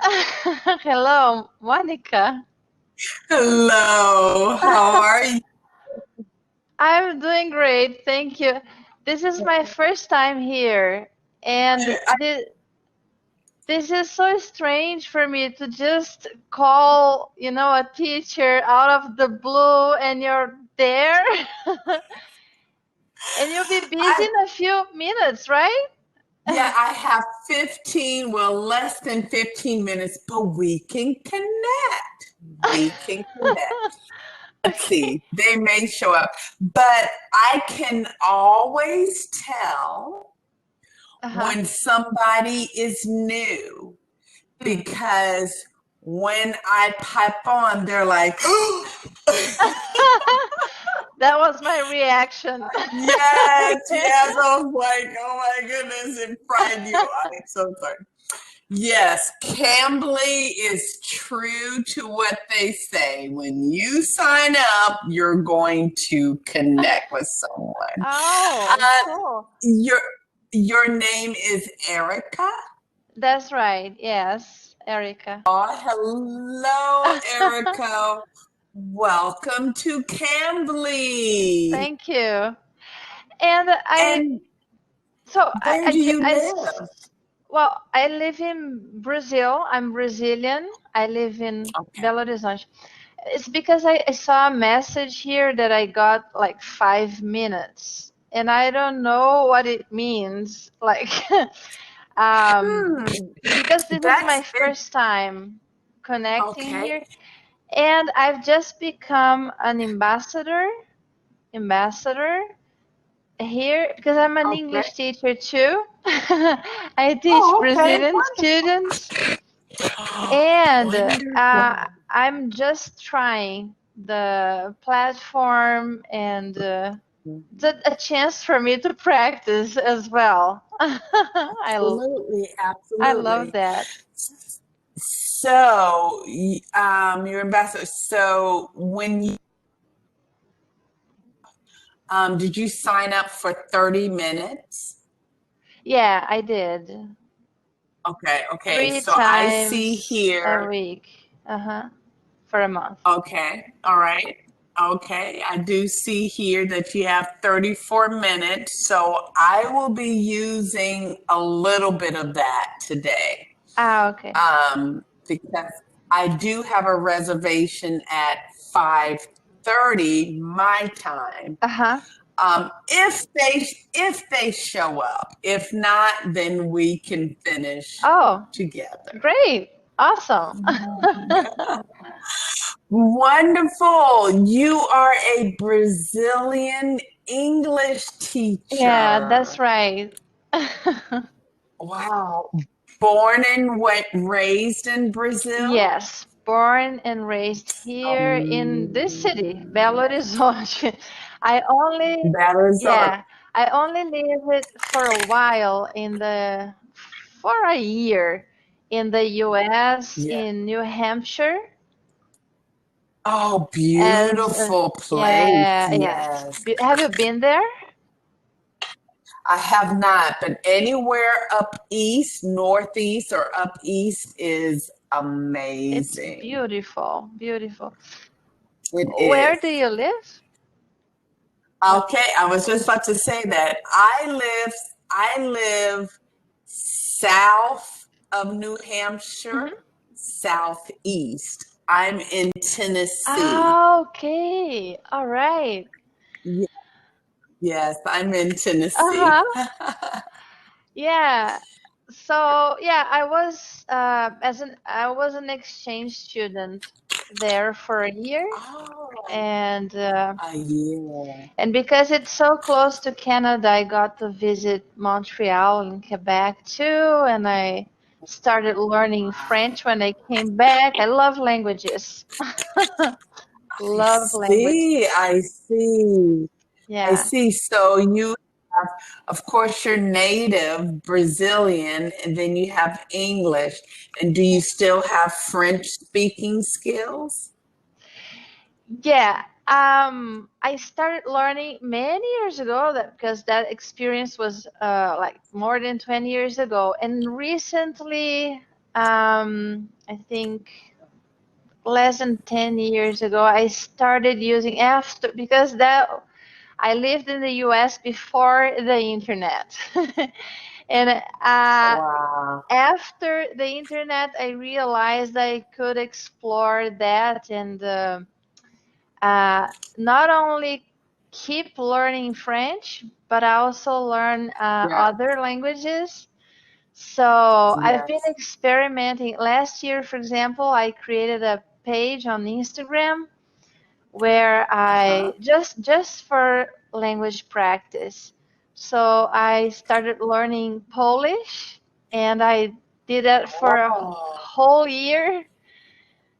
Hello, Monica. Hello, how are you? I'm doing great, thank you. This is my first time here, and this is so strange for me to just call, a teacher out of the blue, and you're there, and you'll be busy I in a few minutes, right? yeah, I have 15, well, less than 15 minutes, but we can connect. We can connect. Let's Okay. see, they may show up, but I can always tell Uh-huh. when somebody is new Hmm. because when I pipe on, they're like, That was my reaction. yes, yes. I was like, oh my goodness, it frightened you. I'm so sorry. Yes, Cambly is true to what they say. When you sign up, you're going to connect with someone. Oh, Uh, cool. your your name is Erica. That's right. Yes, Erica. Oh, hello, Erica. Welcome to Cambly. Thank you. And I, And so where do you live? well, I live in Brazil. I'm Brazilian. I live in Okay. Belo Horizonte. It's because I saw a message here that I got like 5 minutes, and I don't know what it means. Like, um, Hmm, because this is my that's it. first time connecting Okay. here, and I've just become an ambassador here because I'm an Okay. English teacher too. I teach Oh, okay. Brazilian students, and Wonderful. I'm just trying the platform, and it's a chance for me to practice as well. Absolutely, I love absolutely. that. So, your ambassador. So, when you did you sign up for 30 minutes? Yeah, I did Okay, okay. three So I see times a here. week. For a month. Okay, all right. Okay, I do see here that you have 34 minutes. So I will be using a little bit of that today. Ah, okay. Because I do have a reservation at 5:30 my time. Uh-huh. If they show up. If not, then we can finish Oh, together. great. Awesome. Wonderful. You are a Brazilian English Yeah, that's teacher. right. Wow. Born and raised in Brazil? Yes, born and raised here in this city, Belo Horizonte. I only, That is yeah, I only lived for a while for a year in the US, yeah. in New Hampshire, Oh, as beautiful place. yeah, yes. Yes. Have you been there? I have not, but anywhere up east, northeast, or up east is It's amazing. beautiful, beautiful. It Where is. do you live? Okay, I was just about to say that. I live south of New Hampshire, Hmm. southeast. I'm in Tennessee. Ah, okay. All right. Ye- Yes, I'm in Tennessee. Uh-huh. Yeah. So yeah, I was an exchange student there for a year, Oh, and yeah. because it's so close to Canada, I got to visit Montreal and Quebec too, and I started learning French when I came back. I love languages. I Love see. languages. I see. I Yeah. see. So you have, of course, you're native Brazilian, and then you have English. And do you still have French speaking skills? Yeah, I started learning many years ago that because that experience was like more than 20 years ago, and recently I think less than 10 years ago, I started using after because that I lived in the US before the internet. And Wow. after the internet, I realized I could explore that and uh, not only keep learning French, but also learn Yeah. other languages. So I've been Yes. experimenting. Last year, for example, I created a page on Instagram where Uh-huh. I just for language practice. So I started learning Polish, and I did that for a Oh, whole year,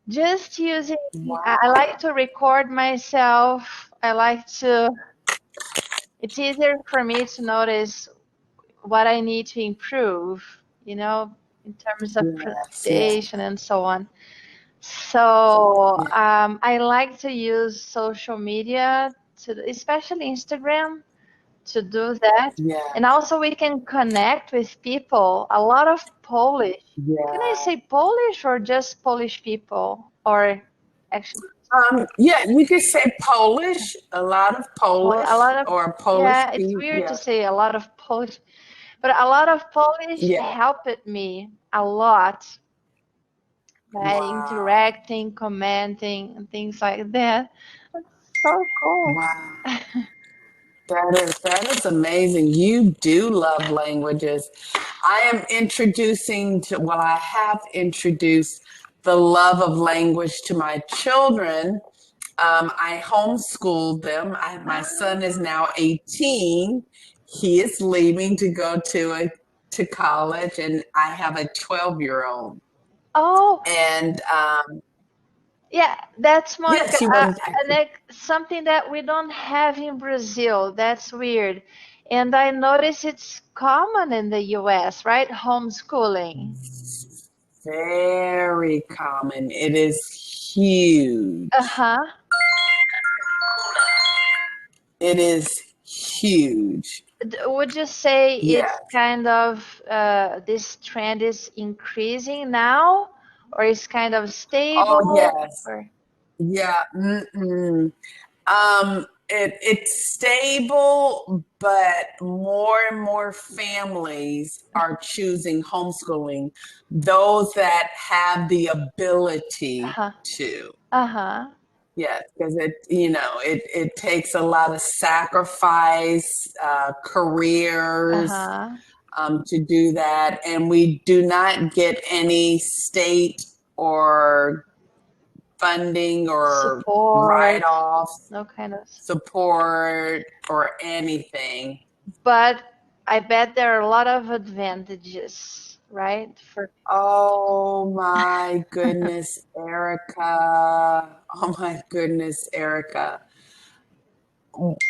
just using. I wow. like to record myself. I like to. It's easier for me to notice what I need to improve, in terms of Yes, yes, pronunciation and so on. So yeah, I like to use social media especially Instagram, to do that. yeah, And also we can connect with people. A lot of Polish. Can I yeah. say Polish or just Polish people? Or actually, Yeah, you could say Polish, a lot of A Polish lot of, or Polish yeah, it's people. weird to Yeah, say a lot of Polish, but a lot of Polish yeah. helped me a lot by Wow, interacting, commenting, and things like that. That's so cool. wow. That is amazing. You do love languages. I am introducing to, well, I have introduced the love of language to my children. I homeschooled them. My son is now 18. He is leaving to go to college, and I have a 12-year-old. Oh, And yeah, that's Monica. yes, you wanted to. Something that we don't have in Brazil. That's weird. And I notice it's common in the US, right? Homeschooling. Very common. It is huge. Uh-huh. It is huge. Would you say Yeah. it's kind of this trend is increasing now, or is kind of Oh, stable? yes. Or Yeah. Mm-mm. It's stable, but more and more families are choosing homeschooling. Those that have the ability uh-huh. to. Uh-huh. Yes, because it takes a lot of sacrifice, careers, Uh-huh. to do that, and we do not get any state or funding or Support, write-offs, no kind of. support, or anything. But I bet there are a lot of advantages, right? For Oh my goodness, Erica. Oh my goodness, Erica.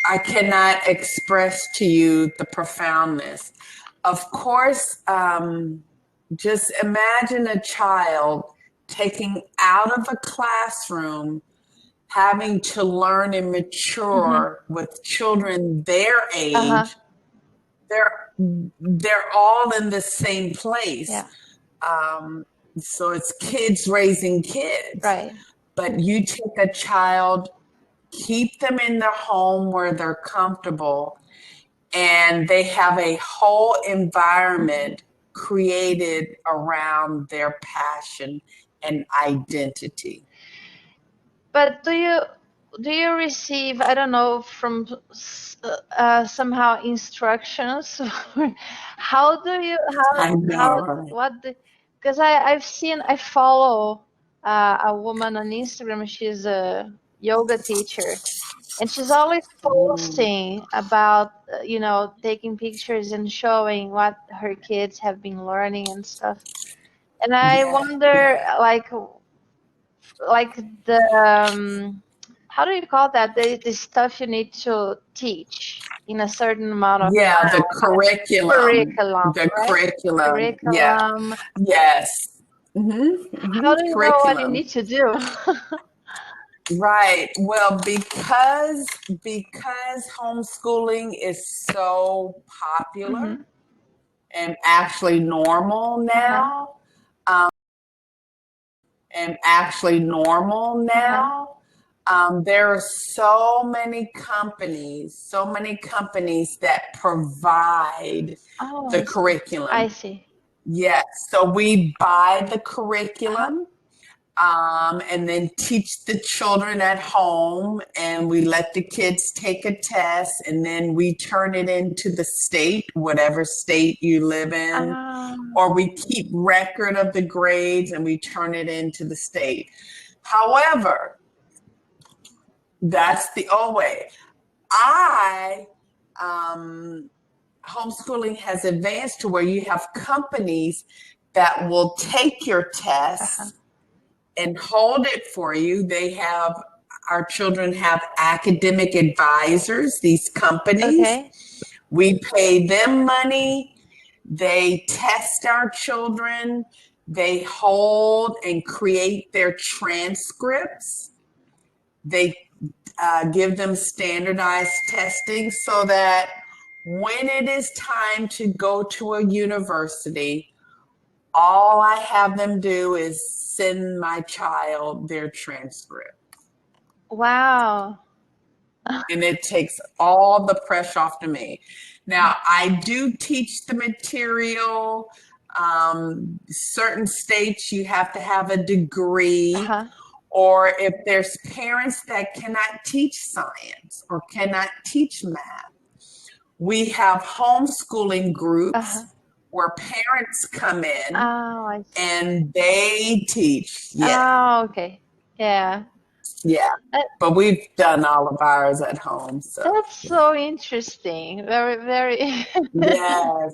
I cannot express to you the profoundness. Of course, just imagine a child taking out of a classroom, having to learn and hmm mature with children their Uh-huh. age. They're all in the same place. Yeah, Um, so it's kids raising kids. right. But you take a child, keep them in their home where they're comfortable, and they have a whole hmm environment created around their passion and identity. But do you receive, I don't know, from somehow instructions? How do you I know, how right? what the because I follow a woman on Instagram. She's a yoga teacher, and she's always Mm, posting about taking pictures and showing what her kids have been learning and stuff. And I yeah, wonder, yeah, like the how do you call that? The stuff you need to teach in a certain amount of yeah. The time. curriculum, Curriculum, the right? curriculum. Yeah, Curriculum. yes. How do you know what you Curriculum. need to do? Right. Well, because homeschooling is so popular hmm and actually normal Uh-huh. now, and actually normal now. There are so many companies that provide Oh, the I curriculum. see. Yes, so we buy the Uh-huh. curriculum, and then teach the children at home, and we let the kids take a test, and then we turn it into the state, whatever state you live in, Um, or we keep record of the grades and we turn it into the state. However, that's the old way. I homeschooling has advanced to where you have companies that will take your uh-huh. tests and hold it for you. Our children have academic advisors, these companies. Okay. We pay them money. They test our children. They hold and create their transcripts. They give them standardized testing so that when it is time to go to a university, all I have them do is send my child their transcript. Wow. And it takes all the pressure off to me. Now, I do teach the material. Certain states, you have to have a degree, Uh-huh. or if there's parents that cannot teach science or cannot teach math, we have homeschooling Uh-huh. groups where parents come in Oh, I see. and they teach. Yeah, Oh, okay. Yeah. yeah. That, But we've done all of ours at home. So, that's so interesting. Very, very. yes,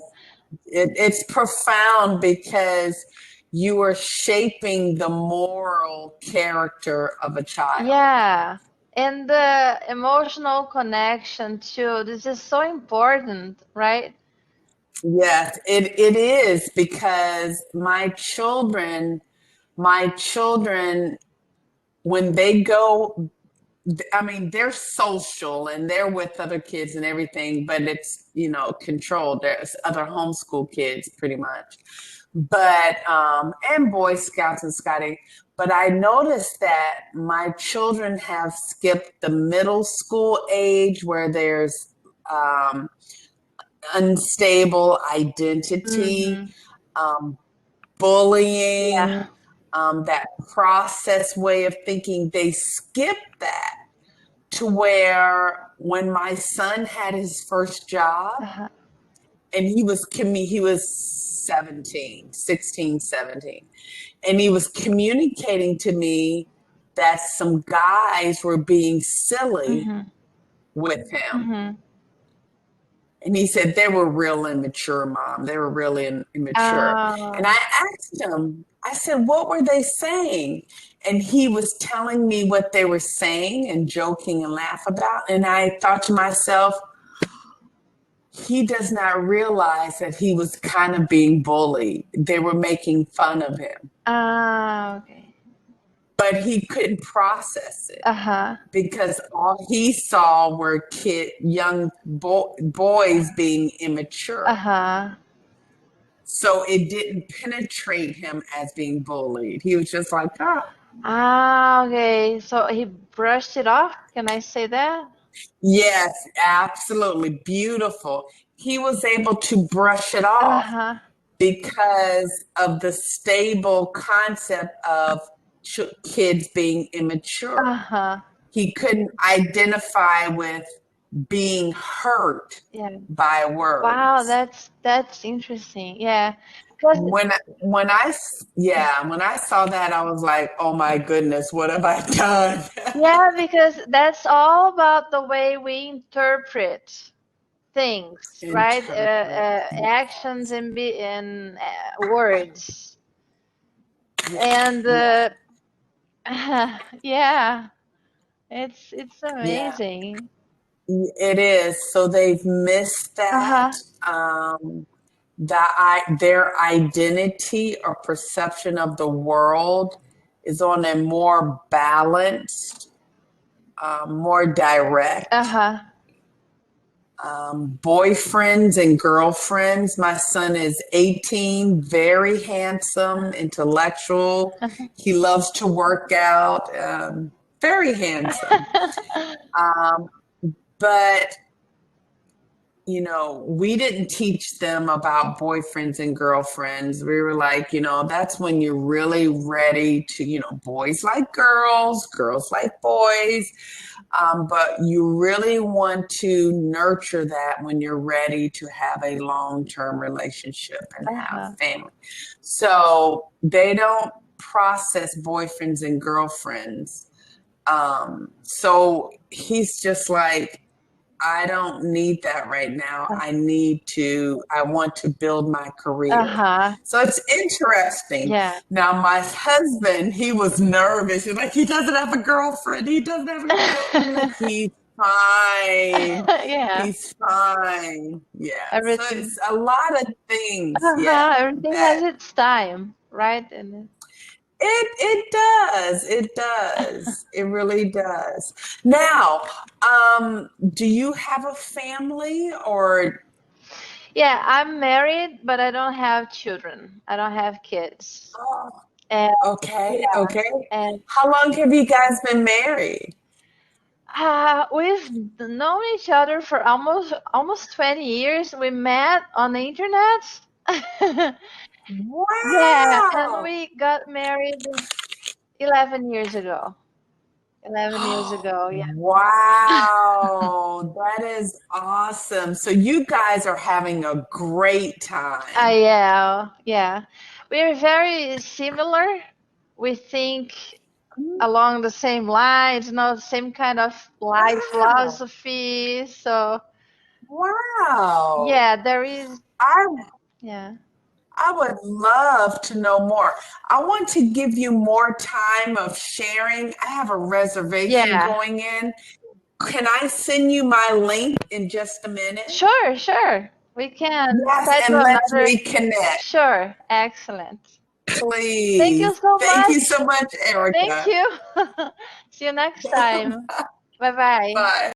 it's profound because you are shaping the moral character of a child. Yeah. And the emotional connection too. This is so important, right? Yes, it is because my children, when they go, I mean, they're social and they're with other kids and everything, but it's, controlled. There's other homeschool kids pretty much. But, and Boy Scouts and Scouting. But I noticed that my children have skipped the middle school age where there's unstable identity, Mm-hmm. um, Yeah. bullying, that process way of thinking. They skip that to where when my son had his first job Uh-huh. and he was 17, 16, 17, and he was communicating to me that some guys were being silly Mm-hmm. with him. Mm-hmm. And he said they were real immature, Mom. They were really immature. And I Uh, asked him, I said, what were they saying? And he was telling me what they were saying and joking and laugh about. And I thought to myself, he does not realize that he was kind of being bullied. They were making fun of him, okay. but he couldn't process it Uh-huh. because all he saw were young boys being immature. Uh-huh. So it didn't penetrate him as being bullied. He was just like, ah, Okay. So he brushed it off. Can I say that? yes, absolutely beautiful. He was able to brush it off Uh-huh. because of the stable concept of kids being immature. Uh-huh. He couldn't identify with being hurt Yeah. by Wow, words. that's interesting. Yeah. Because When I saw that, I was like, oh my goodness, what have I done? yeah, because that's all about the way we interpret things, right? Interpret. Actions and words. And Yeah, yeah, it's yeah, amazing. it is. So they've missed that. Uh-huh. Um, their identity or perception of the world is on a more balanced, more direct Uh-huh. Boyfriends and girlfriends. My son is 18, very handsome, intellectual. He loves to work out, very handsome. Um, but we didn't teach them about boyfriends and girlfriends. We were like, that's when you're really ready to, boys like girls, girls like boys. But you really want to nurture that when you're ready to have a long-term relationship and have Uh-huh. family. So they don't process boyfriends and girlfriends. So he's just like, I don't need that right now. I want to build my career. Uh-huh. So it's interesting. Yeah. Now, my husband, he was nervous. He's like, he doesn't have a girlfriend. He doesn't have a, I'm like, he's fine. Yeah. He's fine. Yeah. So Everything. it's a lot of things. Yeah. Uh-huh. Everything That has its time, right? And it does. It does. It really does. Now, do you have a family or yeah, I'm married, but I don't have children. I don't have kids. oh, And okay, yeah, okay. and How long have you guys been married? we've known each other for almost 20 years. We met on the internet. Yeah, and Wow. we got married 11 years ago. 11 years ago, yeah. Wow, that is awesome. So you guys are having a great time. Yeah, yeah. We're very similar. We think along the same lines, the same kind of life Wow. philosophy. So, Wow. yeah, there is, I yeah. I would love to know more. I want to give you more time of sharing. I have a reservation Yeah, going in. Can I send you my link in just a minute? sure, sure. We can Yes, schedule and let's another. reconnect, Sure, excellent. Thank you please. so Thank you much. so much, Thank Erica. you. See you next time. Bye bye. Bye.